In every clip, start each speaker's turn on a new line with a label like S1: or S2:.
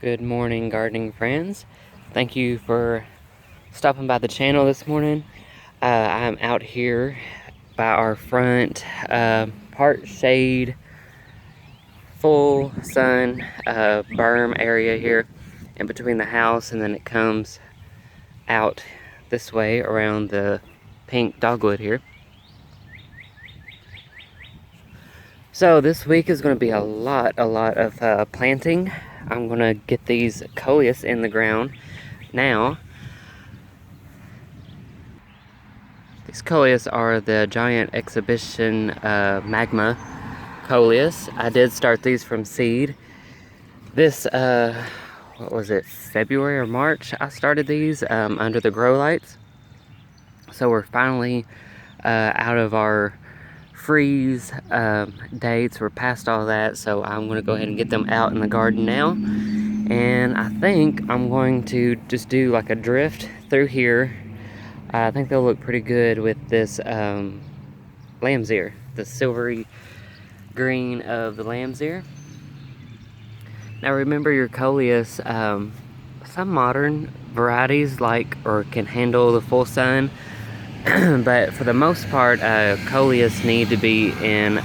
S1: Good morning, gardening friends. Thank you for stopping by the channel this morning. I'm out here by our front part shade, full sun berm area here in between the house, and then it comes out this way around the pink dogwood here. So this week is going to be a lot of planting. I'm going to get these coleus in the ground now. These coleus are the giant Exhibition Magma Coleus. I did start these from seed. This, what was it, February or March? I started these under the grow lights. So we're finally out of our freeze dates. We're past all that, so I'm going to go ahead and get them out in the garden now. And I think I'm going to just do like a drift through here. I think they'll look pretty good with this lamb's ear, the silvery green of the lamb's ear. Now remember your coleus, some modern varieties like or can handle the full sun, but for the most part, coleus need to be in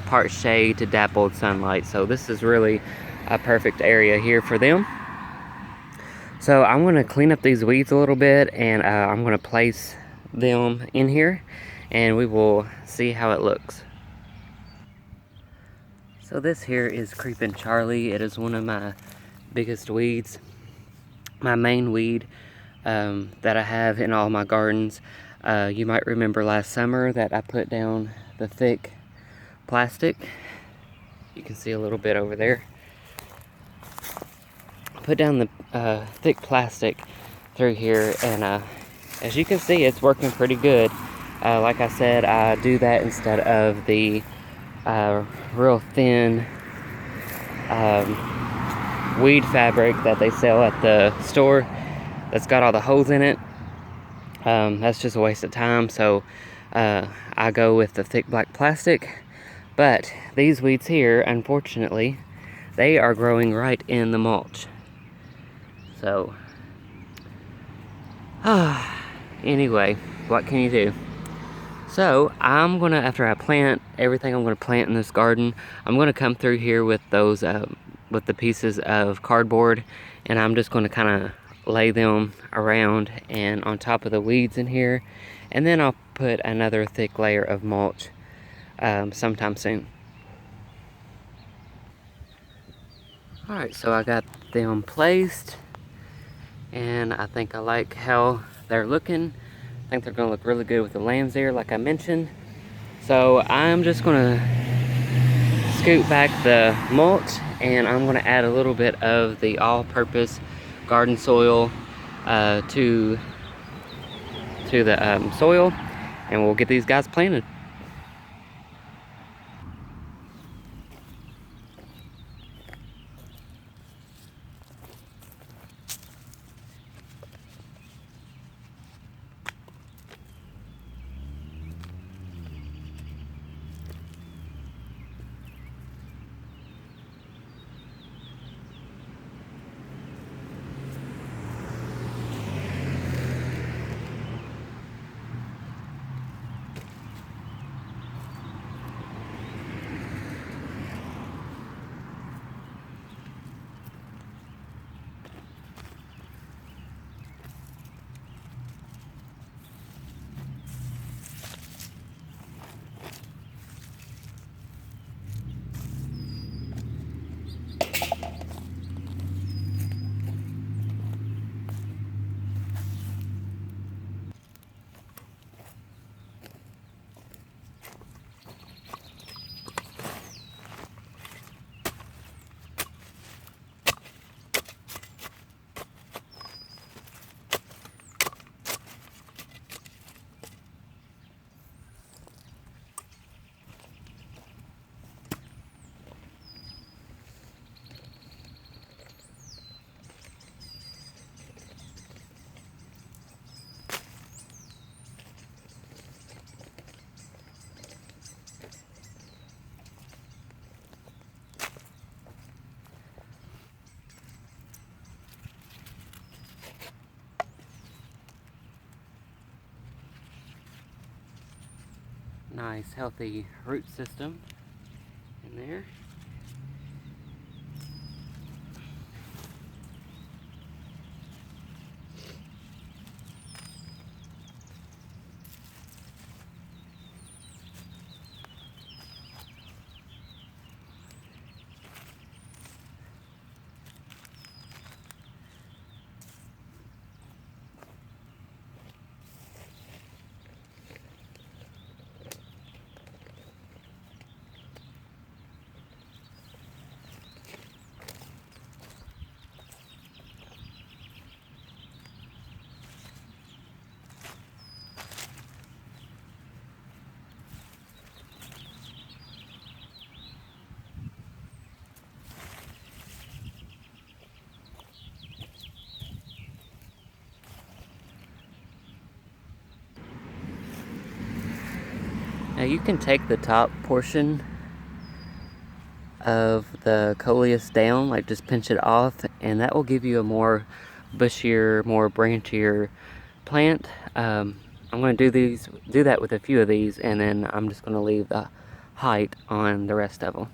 S1: part shade to dappled sunlight. So this is really a perfect area here for them. So I'm going to clean up these weeds a little bit, and I'm going to place them in here, and we will see how it looks. So this here is Creeping Charlie. It is one of my biggest weeds, my main weed that I have in all my gardens. You might remember last summer that I put down the thick plastic. You can see a little bit over there. Put down the thick plastic through here, and as you can see, it's working pretty good. Like I said, I do that instead of the real thin weed fabric that they sell at the store that's got all the holes in it. That's just a waste of time, so I go with the thick black plastic. But these weeds here, unfortunately, they are growing right in the mulch. So, anyway, what can you do? So, I'm gonna, after I plant everything I'm gonna plant in this garden, I'm gonna come through here with those, with the pieces of cardboard, and I'm just gonna kind of lay them around and on top of the weeds in here, and then I'll put another thick layer of mulch sometime soon. Alright, so I got them placed, and I think I like how they're looking. I think they're gonna look really good with the lamb's ear, like I mentioned. So I'm just gonna scoot back the mulch, and I'm gonna add a little bit of the all-purpose garden soil to the soil, and we'll get these guys planted. nice healthy root system in there. Now you can take the top portion of the coleus down, like just pinch it off, and that will give you a more bushier, more branchier plant. I'm going to do that with a few of these, and then I'm just going to leave the height on the rest of them.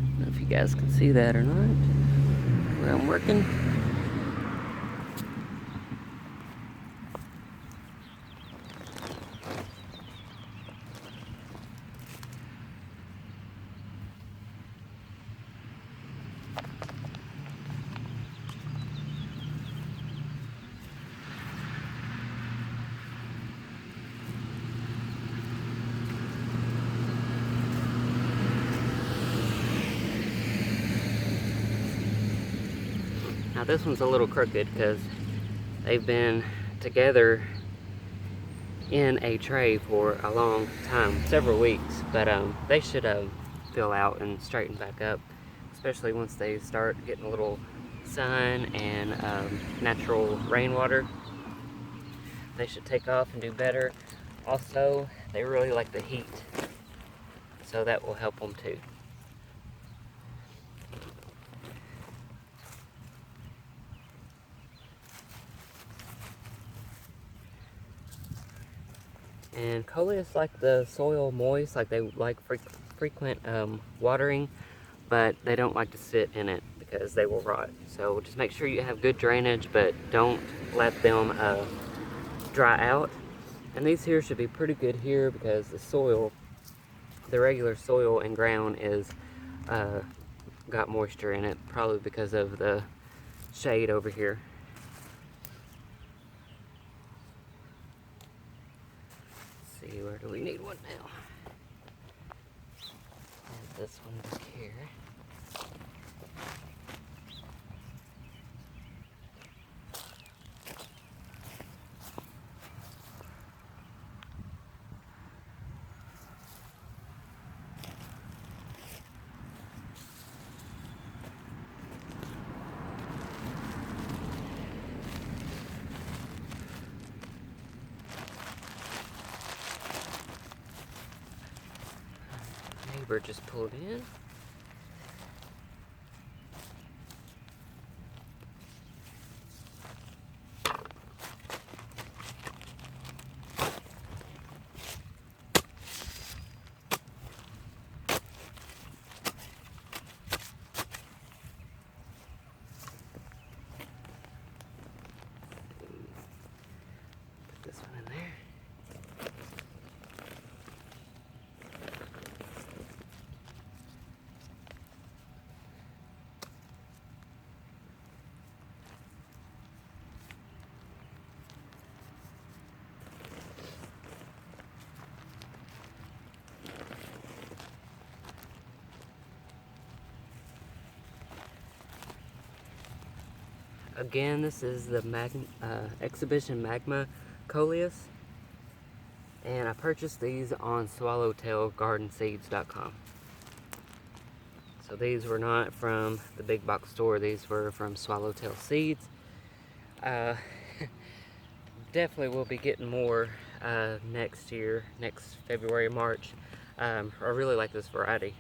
S1: I don't know if you guys can see that or not, where I'm working. Now this one's a little crooked because they've been together in a tray for a long time, several weeks, but they should fill out and straighten back up, especially once they start getting a little sun and natural rainwater. They should take off and do better. Also, they really like the heat, so that will help them too. And coleus like the soil moist, like they like frequent watering, but they don't like to sit in it because they will rot. So just make sure you have good drainage, but don't let them dry out. And these here should be pretty good here because the soil, the regular soil and ground is got moisture in it, probably because of the shade over here. Let's see, where do we need one now? And this one back here. Neighbor just pulled in. Put this one in there. Again, this is the Exhibition Magma Coleus. And I purchased these on swallowtailgardenseeds.com. So these were not from the big box store, these were from Swallowtail Seeds. Definitely will be getting more next year, next February, March. I really like this variety.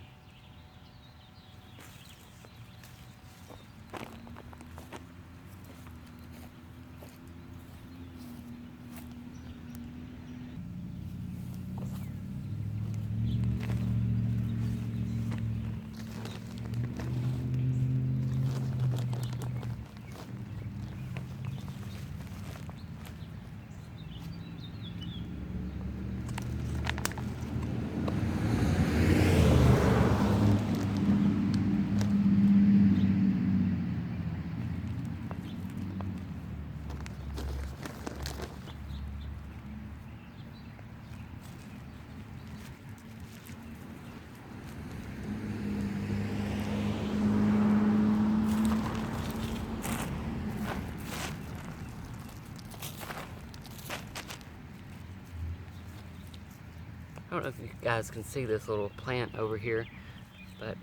S1: I don't know if you guys can see this little plant over here, but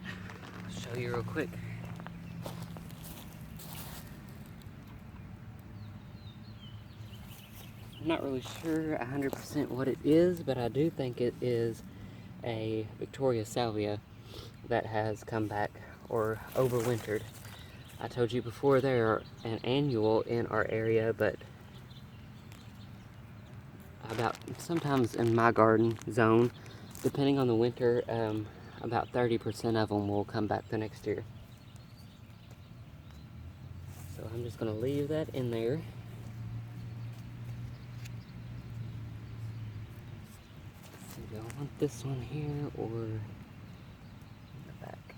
S1: I'll show you real quick. I'm not really sure 100% what it is, but I do think it is a Victoria salvia that has come back or overwintered. I told you before they're an annual in our area, but about sometimes in my garden zone, depending on the winter, about 30% of them will come back the next year. So I'm just going to leave that in there. Let's see, do I want this one here or in the back?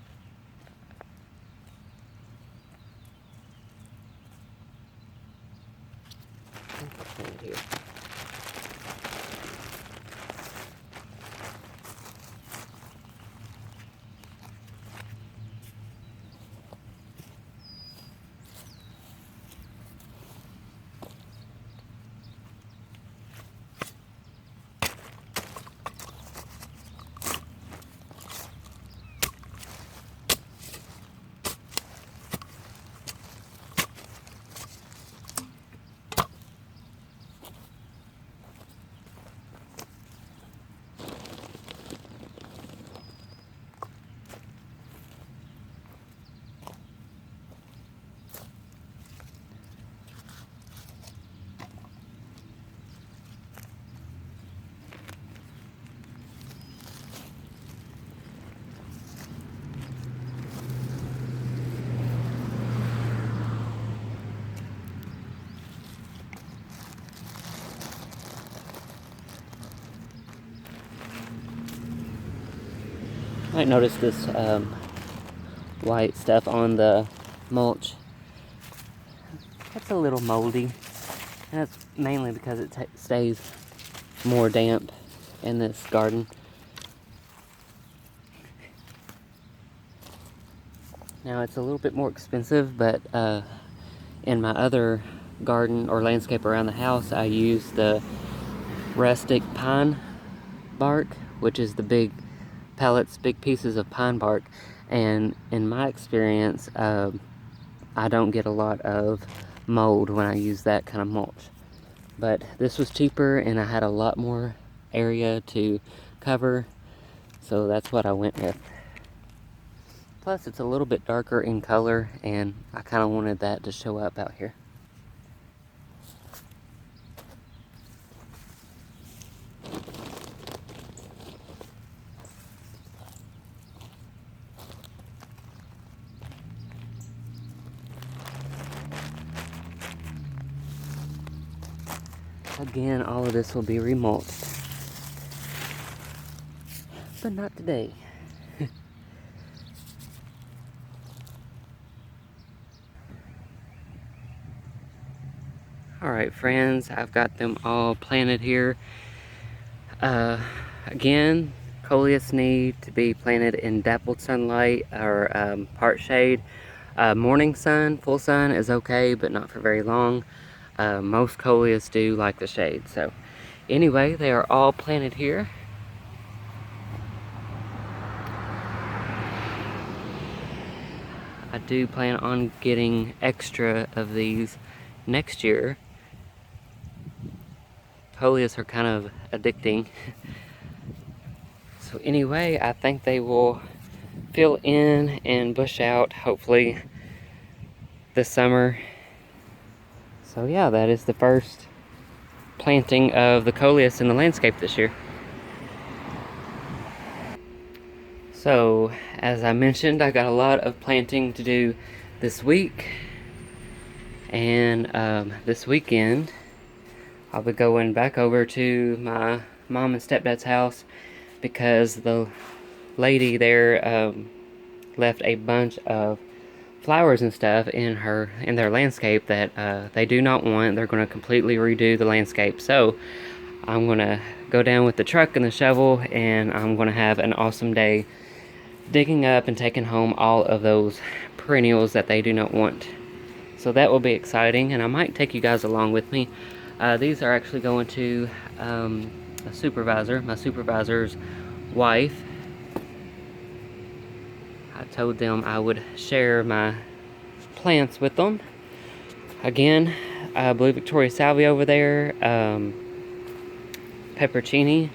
S1: I think I'll plant it here. Might notice this white stuff on the mulch. It's a little moldy, and that's mainly because it stays more damp in this garden. Now it's a little bit more expensive, but in my other garden or landscape around the house, I use the rustic pine bark, which is the big pellets, big pieces of pine bark, and in my experience, I don't get a lot of mold when I use that kind of mulch. But this was cheaper and I had a lot more area to cover, so that's what I went with. Plus it's a little bit darker in color and I kind of wanted that to show up out here. Again, all of this will be remulched, but not today. Alright friends, I've got them all planted here. Again, Coleus need to be planted in dappled sunlight or part shade. Morning sun, full sun is okay, but not for very long. Most Coleus do like the shade, so Anyway, they are all planted here. I do plan on getting extra of these next year. Coleus are kind of addicting. So anyway, I think they will fill in and bush out hopefully this summer. So yeah, that is the first planting of the Coleus in the landscape this year. So, as I mentioned, I got a lot of planting to do this week. And this weekend, I'll be going back over to my mom and stepdad's house because the lady there left a bunch of flowers and stuff in their landscape that they do not want. They're going to completely redo the landscape. So I'm going to go down with the truck and the shovel, and I'm going to have an awesome day digging up and taking home all of those perennials that they do not want. So that will be exciting, and I might take you guys along with me. These are actually going to a supervisor, my supervisor's wife. I told them I would share my plants with them. Again, Blue Victoria Salvia over there, peppercini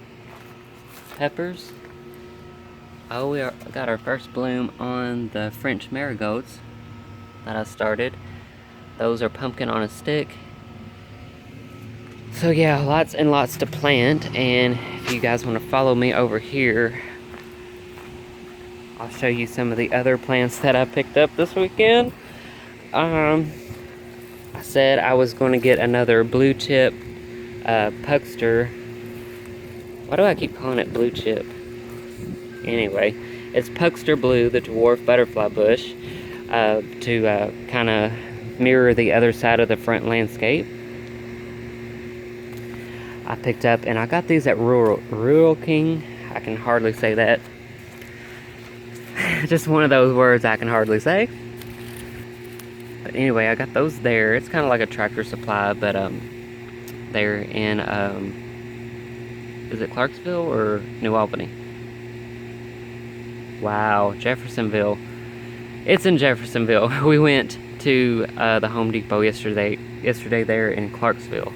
S1: peppers. Oh, we got our first bloom on the French marigolds that I started. Those are pumpkin on a stick. So yeah, lots and lots to plant, and if you guys want to follow me over here, I'll show you some of the other plants that I picked up this weekend. I said I was going to get another blue chip Puckster. Why do I keep calling it blue chip? Anyway, it's Puckster Blue, the dwarf butterfly bush, to kind of mirror the other side of the front landscape. I picked up, and I got these at Rural King. I can hardly say that. Just one of those words I can hardly say. But anyway, I got those there. It's kind of like a Tractor Supply, but they're in, is it Clarksville or New Albany? Wow, Jeffersonville. It's in Jeffersonville. We went to the Home Depot yesterday there in Clarksville.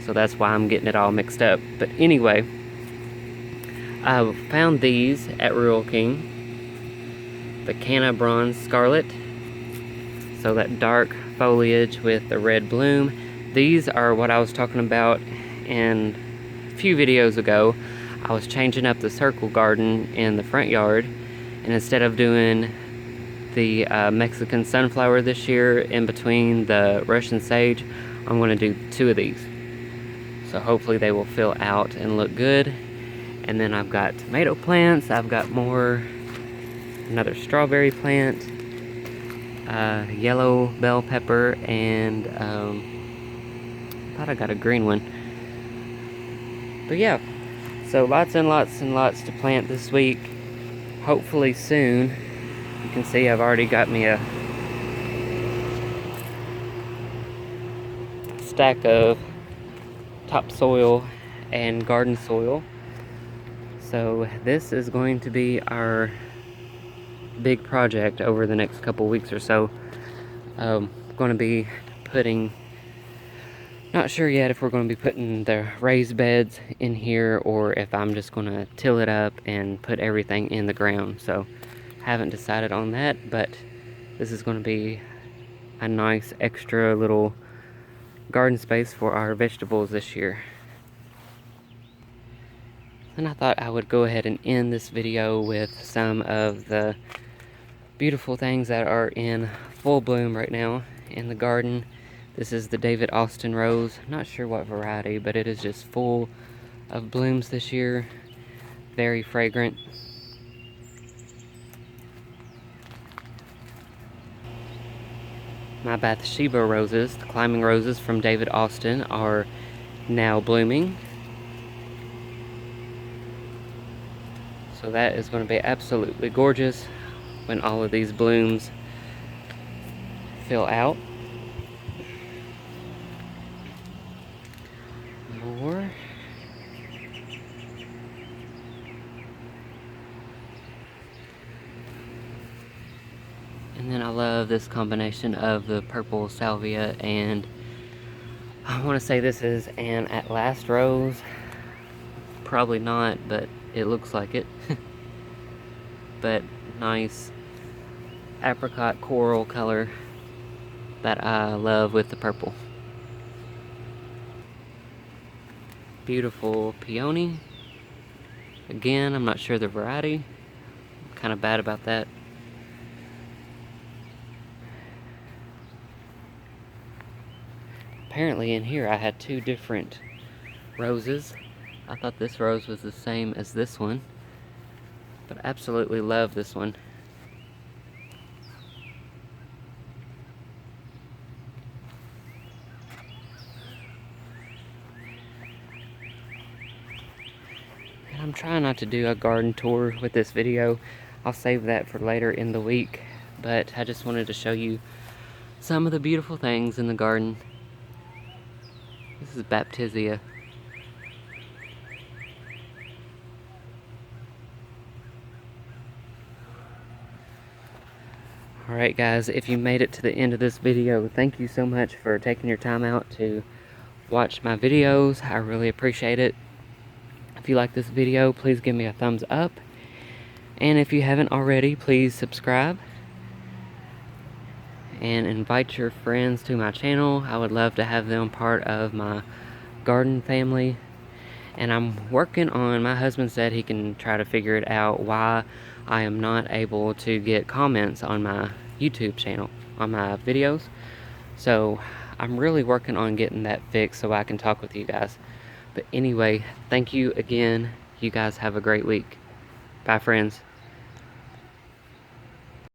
S1: So that's why I'm getting it all mixed up. But anyway, I found these at Rural King. The Canna Bronze Scarlet. So that dark foliage with the red bloom. These are what I was talking about in a few videos ago. I was changing up the circle garden in the front yard. And instead of doing the Mexican sunflower this year in between the Russian sage, I'm going to do 2 of these. So hopefully they will fill out and look good. And then I've got tomato plants. I've got another strawberry plant, yellow bell pepper, and thought I got a green one. But yeah, so lots and lots and lots to plant this week. Hopefully soon. You can see I've already got me a stack of topsoil and garden soil. So this is going to be our big project over the next couple weeks or so. Going to be putting, not sure yet if we're going to be putting the raised beds in here or if I'm just going to till it up and put everything in the ground. So haven't decided on that, but this is going to be a nice extra little garden space for our vegetables this year. And I thought I would go ahead and end this video with some of the beautiful things that are in full bloom right now in the garden. This is the David Austin rose. Not sure what variety, but it is just full of blooms this year. Very fragrant. My Bathsheba roses, the climbing roses from David Austin, are now blooming. So that is going to be absolutely gorgeous when all of these blooms fill out. More. And then I love this combination of the purple salvia, and I want to say this is an At Last rose. Probably not, but it looks like it. But nice apricot coral color that I love with the purple. Beautiful peony. Again, I'm not sure the variety. I'm kind of bad about that. Apparently in here I had two different roses. I thought this rose was the same as this one, but I absolutely love this one. And I'm trying not to do a garden tour with this video. I'll save that for later in the week, but I just wanted to show you some of the beautiful things in the garden. This is Baptisia. Alright guys, if you made it to the end of this video, thank you so much for taking your time out to watch my videos. I really appreciate it. If you like this video, please give me a thumbs up. And if you haven't already, please subscribe. And invite your friends to my channel. I would love to have them part of my garden family. And I'm working on, my husband said he can try to figure it out why I am not able to get comments on my YouTube channel, on my videos. So I'm really working on getting that fixed so I can talk with you guys. But anyway, thank you again. You guys have a great week. Bye friends.